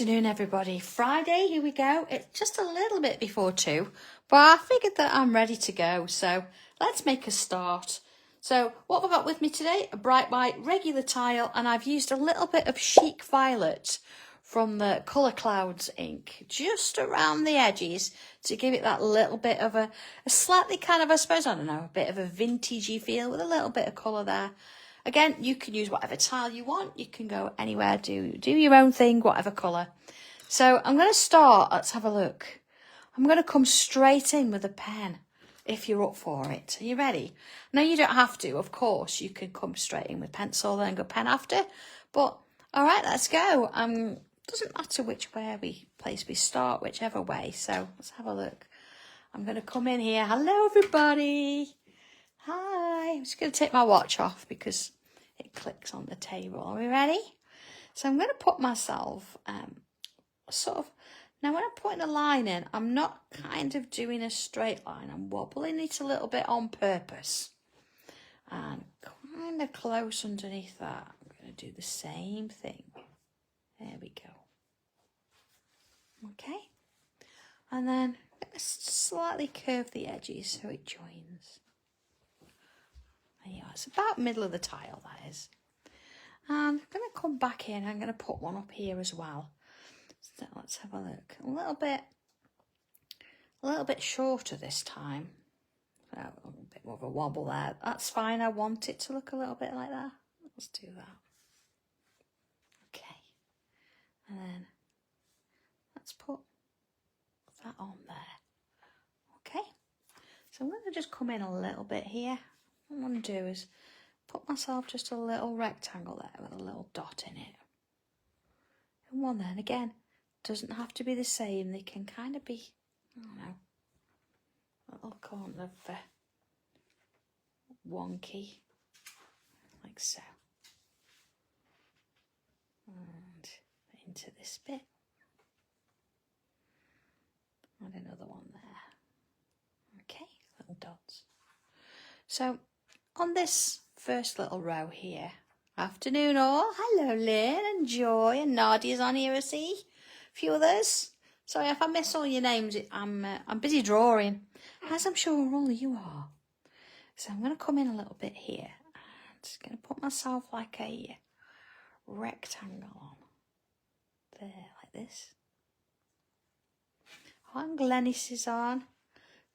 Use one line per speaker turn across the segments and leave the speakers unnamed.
afternoon, everybody. Friday, here we go. It's just a little bit before 2, but I figured that I'm ready to go. So let's make a start. So what have I got with me today? A bright white regular tile, and I've used a little bit of Chic Violet from the Colour Clouds ink just around the edges to give it that little bit of a slightly kind of, I suppose, I don't know, a bit of a vintagey feel with a little bit of colour there. Again, you can use whatever tile you want. You can go anywhere, do your own thing, whatever colour. So I'm going to start, let's have a look. I'm going to come straight in with a pen, if you're up for it. Are you ready? No, you don't have to, of course. You can come straight in with pencil and go pen after. But, all right, let's go. Doesn't matter which place we start, whichever way. So let's have a look. I'm going to come in here. Hello, everybody. Hi. I'm just going to take my watch off because it clicks on the table. Are we ready? So I'm going to put myself now when I'm putting a line in, I'm not kind of doing a straight line. I'm wobbling it a little bit on purpose. And kind of close underneath that, I'm going to do the same thing. There we go. Okay. And then I'm going to slightly curve the edges so it joins. Anyway, it's about middle of the tile, that is. And I'm going to come back in. I'm going to put one up here as well. So let's have a look. A little bit shorter this time. So a bit more of a wobble there. That's fine. I want it to look a little bit like that. Let's do that. Okay. And then let's put that on there. Okay. So I'm going to just come in a little bit here. What I want to do is put myself just a little rectangle there with a little dot in it. And one there. And again, doesn't have to be the same. They can kind of be, I don't know, a little kind of wonky, like so. And into this bit. And another one there. Okay, little dots. So on this first little row here, afternoon all, hello Lynn and Joy and Nadia's on here, I see, a few others. Sorry if I miss all your names, I'm busy drawing, as I'm sure all of you are. So I'm going to come in a little bit here, and just going to put myself like a rectangle on, there, like this. And Glenys is on.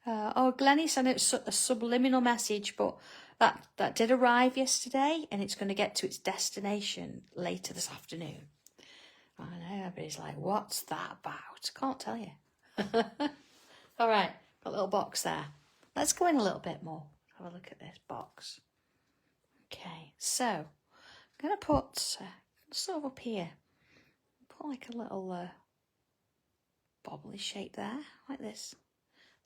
Glenys, I know it's a subliminal message, but that did arrive yesterday, and it's going to get to its destination later this afternoon. I know, everybody's like, what's that about? Can't tell you. All right, got a little box there. Let's go in a little bit more. Have a look at this box. Okay, so I'm going to put sort of up here, put like a little bobbly shape there, like this.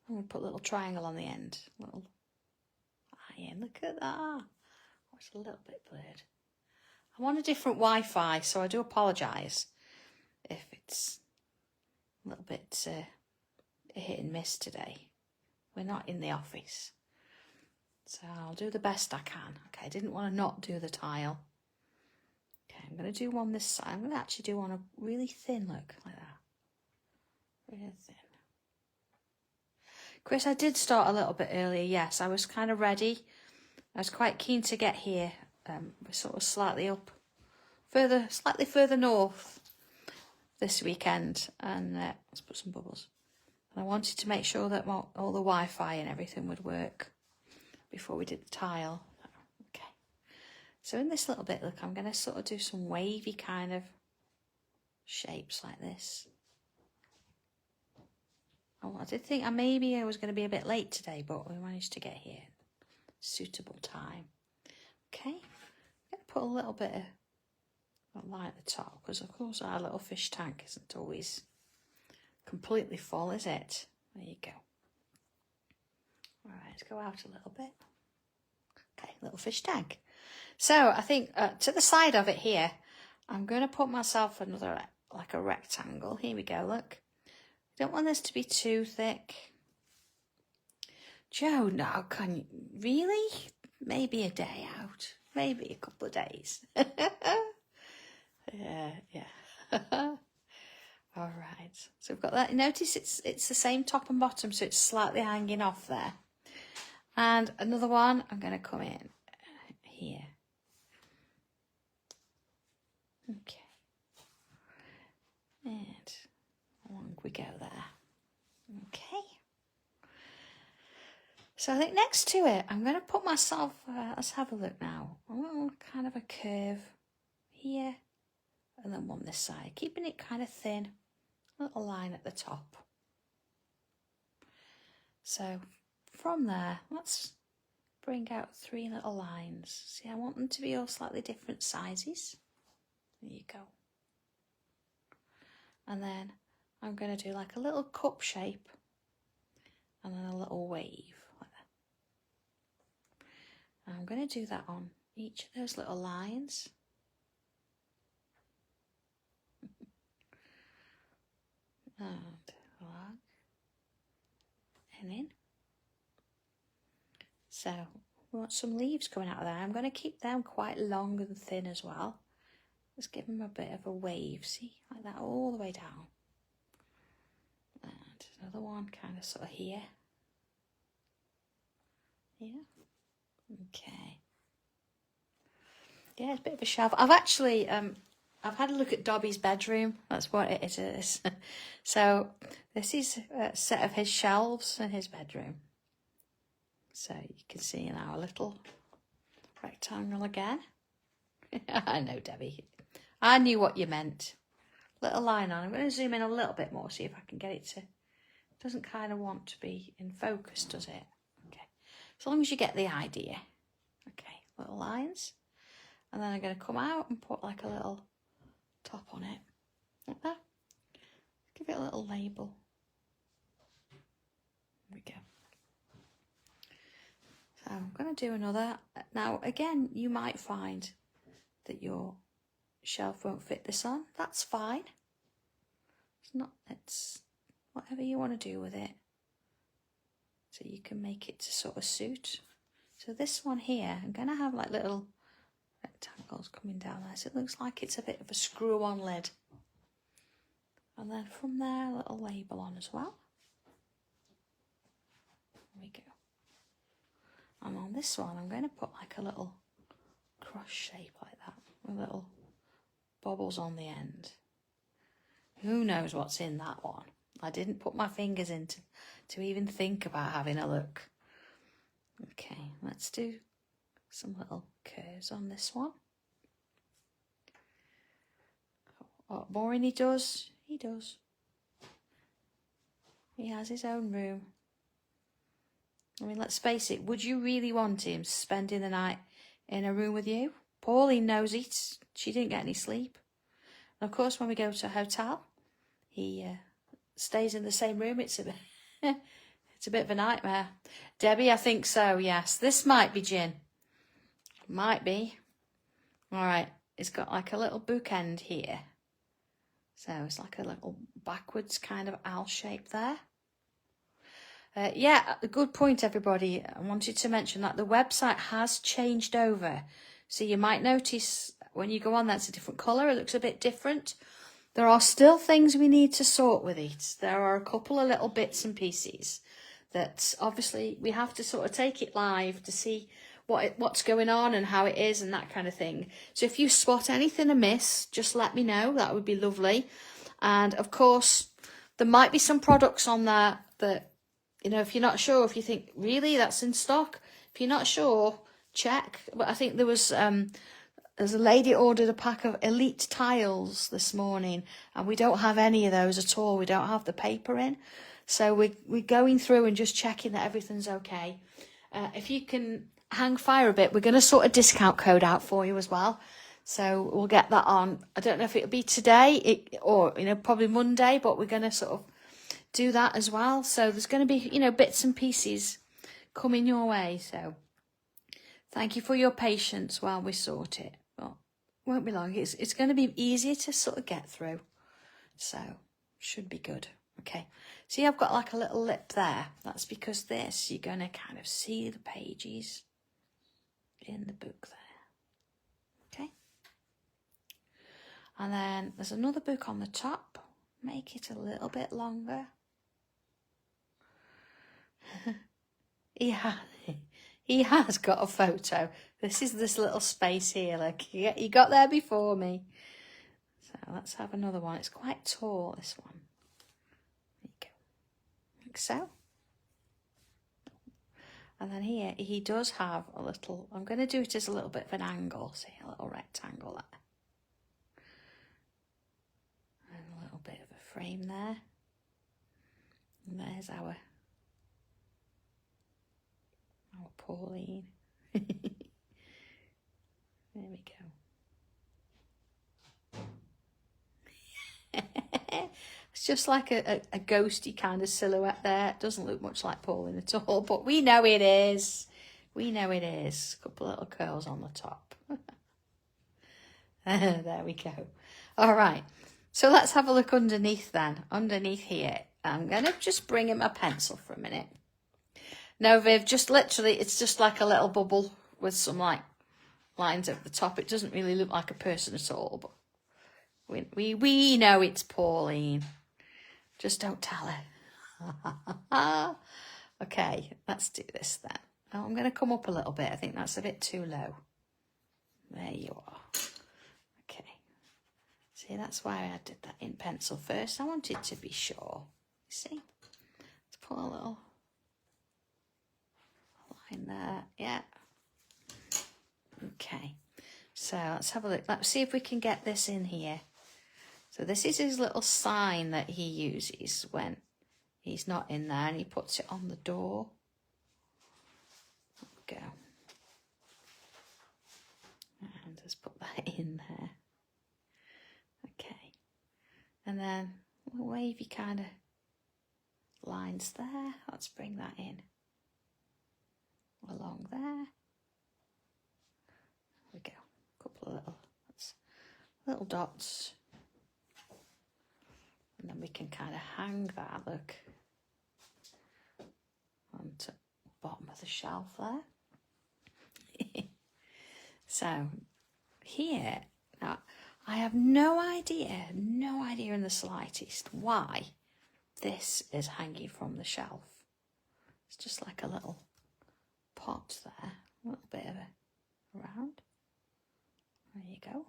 I'm going to put a little triangle on the end. Little iron. Look at that. Oh, it's a little bit blurred. I'm on a different Wi-Fi, so I do apologise if it's a little bit hit and miss today. We're not in the office. So I'll do the best I can. Okay, I didn't want to not do the tile. Okay, I'm going to do one this side. I'm going to actually do one a really thin look, like that. Really thin. Chris, I did start a little bit earlier, yes. I was kind of ready. I was quite keen to get here. We're sort of slightly further north this weekend. And let's put some bubbles. And I wanted to make sure that all the Wi-Fi and everything would work before we did the tile. Okay. So in this little bit, look, I'm going to sort of do some wavy kind of shapes like this. Oh, I did think maybe I was going to be a bit late today, but we managed to get here. Suitable time. Okay. I'm going to put a little bit of light at the top, because of course our little fish tank isn't always completely full, is it? There you go. All right, let's go out a little bit. Okay, little fish tank. So I think to the side of it here, I'm going to put myself another, like a rectangle. Here we go, look. Don't want this to be too thick. Joe, no, can you really? Maybe a day out. Maybe a couple of days. Yeah. All right, so we've got that. Notice it's the same top and bottom, so it's slightly hanging off there. And another one, I'm going to come in here. Okay. And along we go there. Okay. So I think next to it, I'm going to put myself, let's have a look now. Oh, kind of a curve here. And then one this side, keeping it kind of thin. Little line at the top. So from there, let's bring out 3 little lines. See, I want them to be all slightly different sizes. There you go. And then I'm going to do like a little cup shape and then a little wave like that. And I'm going to do that on each of those little lines. And along and in. So we want some leaves coming out of there. I'm going to keep them quite long and thin as well. Just give them a bit of a wave, see, like that all the way down. And another one kind of sort of here. Yeah. Okay. Yeah, it's a bit of a shelf. I've actually I've had a look at Dobbie's bedroom. That's what it is. So this is a set of his shelves in his bedroom. So you can see in our little rectangle again. I know, Debbie. I knew what you meant. Little line on. I'm going to zoom in a little bit more, see if I can get it to... It doesn't kind of want to be in focus, does it? Okay. As long as you get the idea. Okay, little lines. And then I'm going to come out and put like a little top on it. Like that. Give it a little label. There we go. So I'm going to do another. Now, again, you might find that your shelf won't fit this on. That's fine. It's whatever you want to do with it. So you can make it to sort of suit. So this one here, I'm going to have like little rectangles coming down there. So it looks like it's a bit of a screw-on lid. And then from there, a little label on as well. There we go. And on this one, I'm going to put like a little cross shape like that, with little bobbles on the end. Who knows what's in that one? I didn't put my fingers in to even think about having a look. Okay, let's do some little curves on this one. What boring he does, he does. He has his own room. I mean, let's face it, would you really want him spending the night in a room with you? Pauline knows it. She didn't get any sleep. And of course, when we go to a hotel, he stays in the same room. It's a bit, it's a bit of a nightmare. Debbie, I think so, yes. This might be gin. Might be. All right, it's got like a little bookend here. So it's like a little backwards kind of L shape there. Yeah, a good point, everybody. I wanted to mention that the website has changed over. So you might notice when you go on, that's a different colour. It looks a bit different. There are still things we need to sort with it. There are a couple of little bits and pieces that obviously we have to sort of take it live to see what's going on and how it is and that kind of thing. So if you spot anything amiss, just let me know. That would be lovely. And of course, there might be some products on there that, you know, if you're not sure, if you think, really, that's in stock? If you're not sure, check. But I think there's a lady ordered a pack of Elite tiles this morning, and we don't have any of those at all. We don't have the paper in. So we're going through and just checking that everything's okay. If you can hang fire a bit, we're going to sort a discount code out for you as well. So we'll get that on. I don't know if it'll be today or, you know, probably Monday, but we're going to sort of do that as well. So there's going to be, you know, bits and pieces coming your way. So thank you for your patience while we sort it. Well, won't be long. It's going to be easier to sort of get through. So should be good. Okay. See, I've got like a little lip there. That's because this, you're going to kind of see the pages in the book there. Okay. And then there's another book on the top. make it a little bit longer. He has got a photo. This is this little space here. Like he got there before me. So let's have another one. It's quite tall, this one. There you go. Like so. And then here, he does have a little, I'm going to do it as a little bit of an angle. See, a little rectangle there. And a little bit of a frame there. And there's our Pauline. There we go. It's just like a ghosty kind of silhouette there. It doesn't look much like Pauline at all, but we know it is. We know it is. A couple of little curls on the top. There we go. All right. So let's have a look underneath then. Underneath here. I'm going to just bring in my pencil for a minute. Now, Viv, just literally, it's just like a little bubble with some like lines at the top. It doesn't really look like a person at all, but we know it's Pauline. Just don't tell her. Okay, let's do this then. Oh, I'm going to come up a little bit. I think that's a bit too low. There you are. Okay. See, that's why I did that in pencil first. I wanted to be sure. You see? Let's put a little line there. Yeah. Okay. So let's have a look. Let's see if we can get this in here. So this is his little sign that he uses when he's not in there, and he puts it on the door. There we go. And just put that in there. Okay. And then little wavy kind of lines there. Let's bring that in along there. There we go. A couple of little dots. And then we can kind of hang that, look, onto the bottom of the shelf there. So here, now I have no idea in the slightest why this is hanging from the shelf. It's just like a little pot there, a little bit of a round. There you go.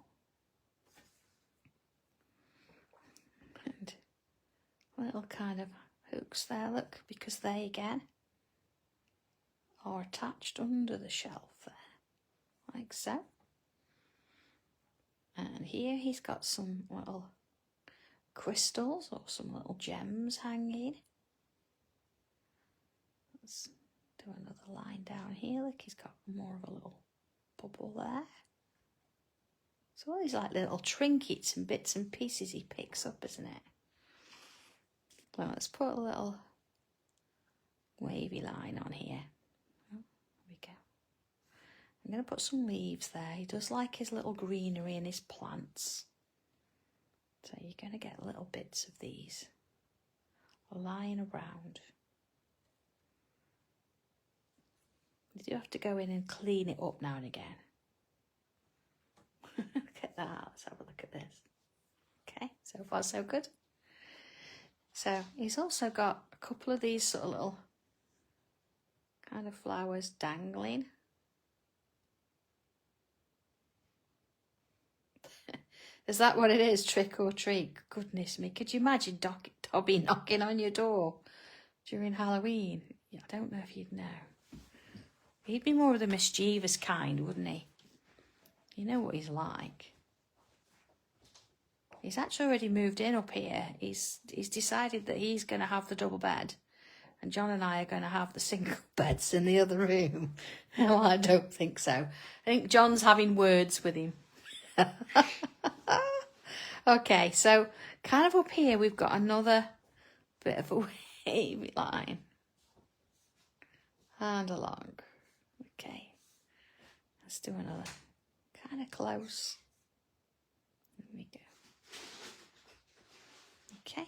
And little kind of hooks there, look, because they again are attached under the shelf there, like so. And here he's got some little crystals or some little gems hanging. Let's do another line down here. Look, he's got more of a little bubble there. So all these like little trinkets and bits and pieces he picks up, isn't it? Well, let's put a little wavy line on here. Oh, there we go. I'm going to put some leaves there. He does like his little greenery and his plants. So you're going to get little bits of these lying around. You do have to go in and clean it up now and again. Look at that. Let's have a look at this. Okay, so far so good. So he's also got a couple of these sort of little kind of flowers dangling. Is that what it is? Trick or treat? Goodness me. Could you imagine Dobbie knocking on your door during Halloween? Yeah, I don't know if you'd know. He'd be more of the mischievous kind, wouldn't he? You know what he's like. He's actually already moved in up here. He's decided that he's going to have the double bed, and John and I are going to have the single beds in the other room. Well, I don't think so. I think John's having words with him. Okay, so kind of up here we've got another bit of a wavy line. And along. Okay, let's do another kind of close. There we go. Okay.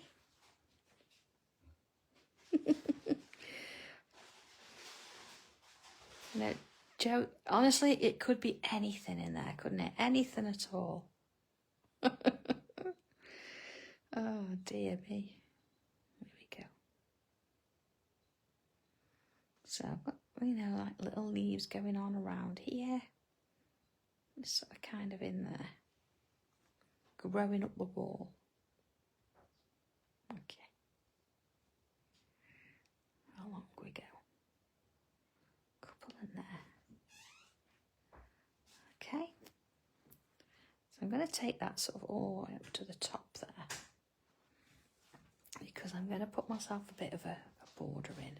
No, Joe, honestly, it could be anything in there, couldn't it? Anything at all. Oh dear me. There we go. So I've got, you know, like little leaves going on around here. Just sort of kind of in there. Growing up the wall. Okay. How long we go? Couple in there. Okay. So I'm going to take that sort of all the way up to the top there. Because I'm going to put myself a bit of a border in.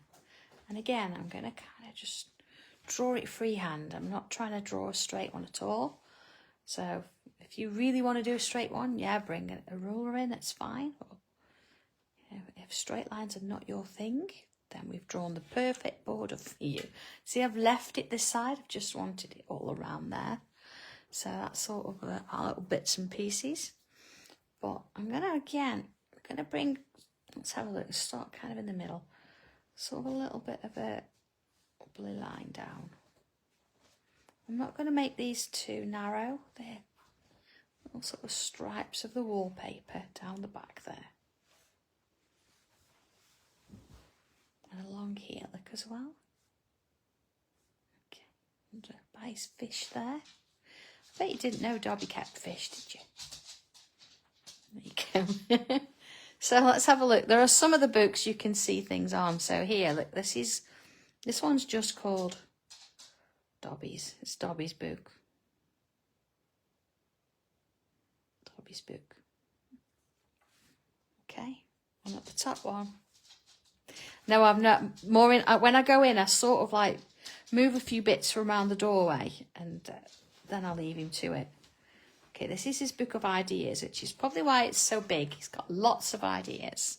And again, I'm going to kind of just draw it freehand. I'm not trying to draw a straight one at all. So if you really want to do a straight one, yeah, bring a ruler in, that's fine. Or, you know, if straight lines are not your thing, then we've drawn the perfect border for you. See, I've left it this side. I've just wanted it all around there. So that's sort of our little bits and pieces. But I'm going to bring, let's have a look, start kind of in the middle. Sort of a little bit of a bubbly line down. I'm not going to make these too narrow. They're little sort of stripes of the wallpaper down the back there. And along here, look as well. Okay, and a nice fish there. I bet you didn't know Dobbie kept fish, did you? There you go. So let's have a look. There are some of the books you can see things on. So here, look, this one's just called Dobbie's. It's Dobbie's book. Dobbie's book. Okay, and at the top one. No, I'm not more in. When I go in, I sort of like move a few bits from around the doorway, and then I'll leave him to it. Okay, this is his book of ideas, which is probably why it's so big. He's got lots of ideas.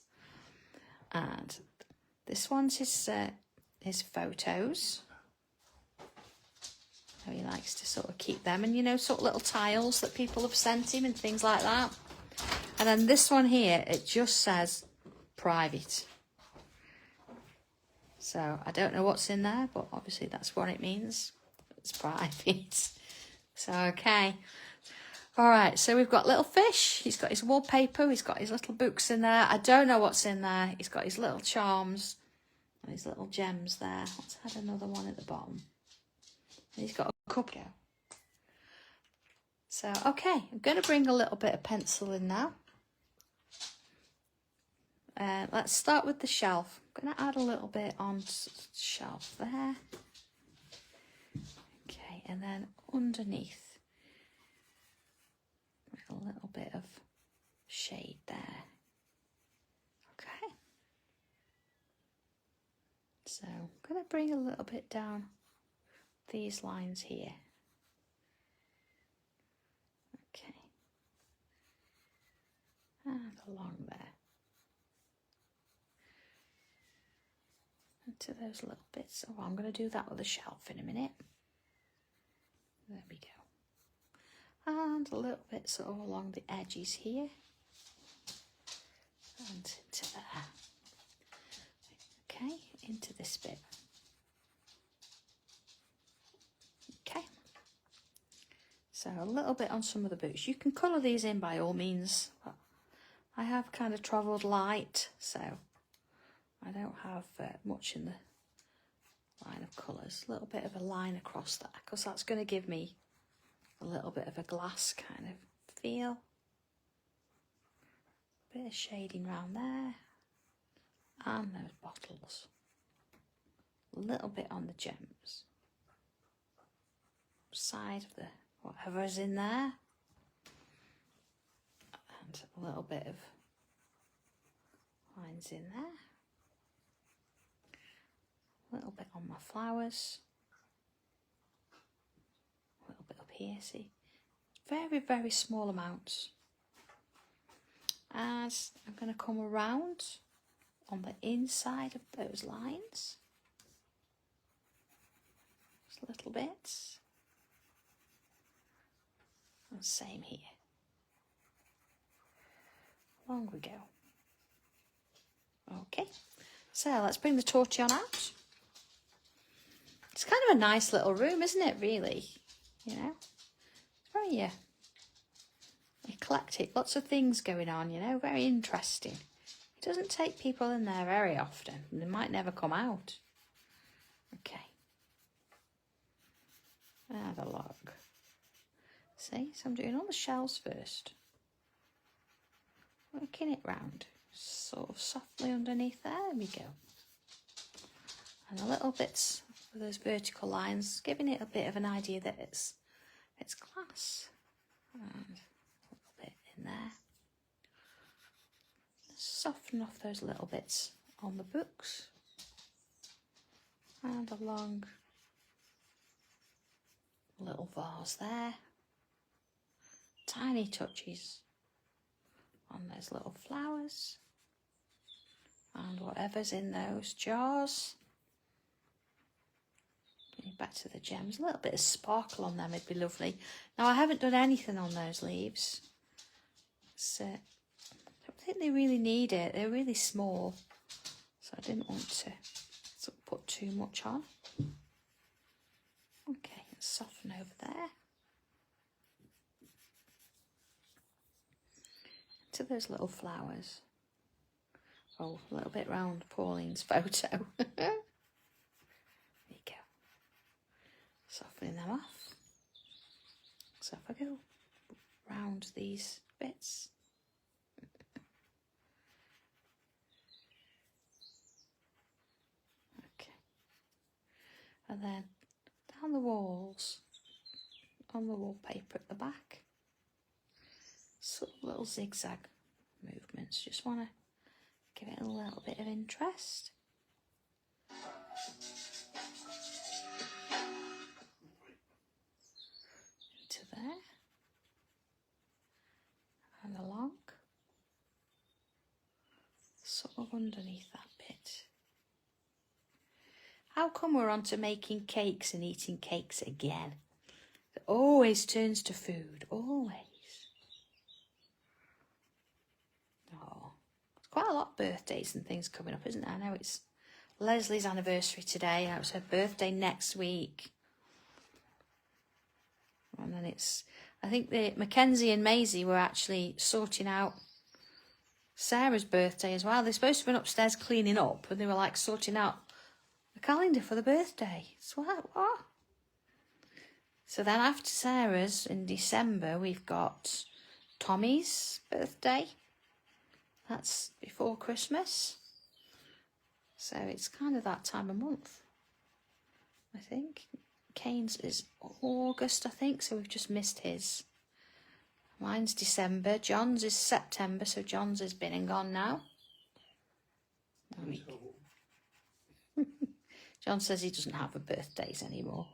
And this one's his photos. So he likes to sort of keep them, and you know, sort of little tiles that people have sent him and things like that. And then this one here, it just says private. So I don't know what's in there, but obviously that's what it means. It's private. So, okay. All right, so we've got little fish. He's got his wallpaper. He's got his little books in there. I don't know what's in there. He's got his little charms and his little gems there. Let's add another one at the bottom. And he's got a cup here. So, okay, I'm going to bring a little bit of pencil in now. Let's start with the shelf. I'm going to add a little bit on the shelf there. Okay, and then underneath. A little bit of shade there. Okay. So I'm going to bring a little bit down these lines here. Okay. And along there. Into those little bits. Oh, I'm going to do that with the shelf in a minute. There we go. And a little bit sort of along the edges here. And into there. Okay, into this bit. Okay. So a little bit on some of the books. You can colour these in by all means. But I have kind of travelled light, so I don't have much in the line of colours. A little bit of a line across that, because that's going to give me a little bit of a glass kind of feel. Bit of shading around there. And those bottles. A little bit on the gems. Side of the whatever's in there. And a little bit of lines in there. A little bit on my flowers. A little bit up here, see? Very, very small amounts. As I'm going to come around on the inside of those lines. Just little bits. And same here. Along we go. Okay, so let's bring the Tortillon out. It's kind of a nice little room, isn't it, really? You know, it's very eclectic, lots of things going on, you know, very interesting. It doesn't take people in there very often. They might never come out. Okay. Have a look. See, so I'm doing all the shells first. Working it round, sort of softly underneath there. There we go. And a little bits of those vertical lines, giving it a bit of an idea that it's glass. And a little bit in there. Soften off those little bits on the books. And along little vase there. Tiny touches on those little flowers. And whatever's in those jars. Back to the gems. A little bit of sparkle on them would be lovely. Now, I haven't done anything on those leaves. So, I don't think they really need it. They're really small. So I didn't want to sort of put too much on. Okay, let's soften over there. To those little flowers. Oh, a little bit round Pauline's photo. There you go. Softening them off. So if I go round these bits. Okay. And then down the walls, on the wallpaper at the back. Sort of little zigzag movements. Just want to give it a little bit of interest. To there. And along. Sort of underneath that bit. How come we're on to making cakes and eating cakes again? It always turns to food. Always. Oh, there's quite a lot of birthdays and things coming up, isn't there? I know it's Leslie's anniversary today. It's her birthday next week. And then it's, I think Mackenzie and Maisie were actually sorting out Sarah's birthday as well. They're supposed to have been upstairs cleaning up, and they were like sorting out the calendar for the birthday. So what? So then after Sarah's in December, we've got Tommy's birthday. That's before Christmas. So it's kind of that time of month, I think. Kane's is August, I think, so we've just missed his. Mine's December. John's is September, so John's has been and gone now. John says he doesn't have a birthdays anymore.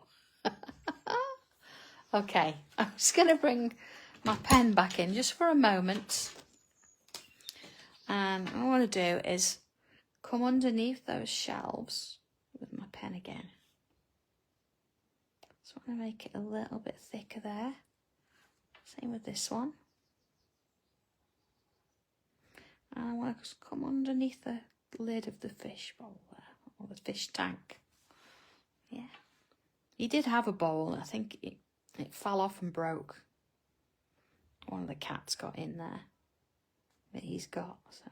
Okay, I'm just going to bring my pen back in just for a moment. And what I want to do is come underneath those shelves with my pen again. So I want to make it a little bit thicker there. Same with this one. And I want to come underneath the lid of the fish bowl there, or the fish tank. Yeah. He did have a bowl. I think it fell off and broke. One of the cats got in there. That he's got. So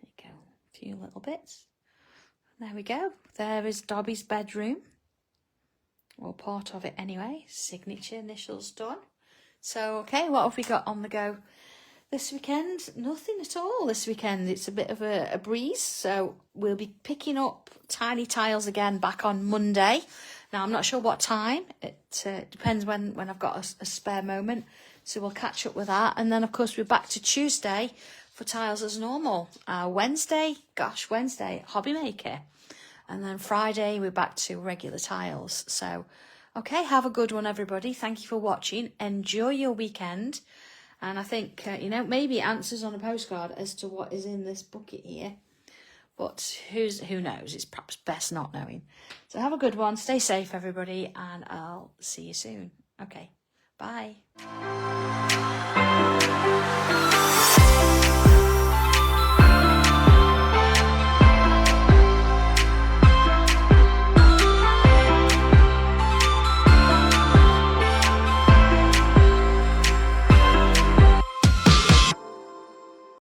there you go. A few little bits. There we go. There is Dobbie's bedroom. Or part of it anyway. Signature initials done. So, okay, what have we got on the go this weekend? Nothing at all this weekend. It's a bit of a breeze. So we'll be picking up tiny tiles again back on Monday. Now, I'm not sure what time. It depends when I've got a spare moment. So we'll catch up with that. And then, of course, we're back to Tuesday for tiles as normal. Wednesday, Hobby Maker. And then Friday, we're back to regular tiles. So, okay, have a good one, everybody. Thank you for watching. Enjoy your weekend. And I think, maybe answers on a postcard as to what is in this bucket here. But who knows? It's perhaps best not knowing. So have a good one. Stay safe, everybody. And I'll see you soon. Okay, bye.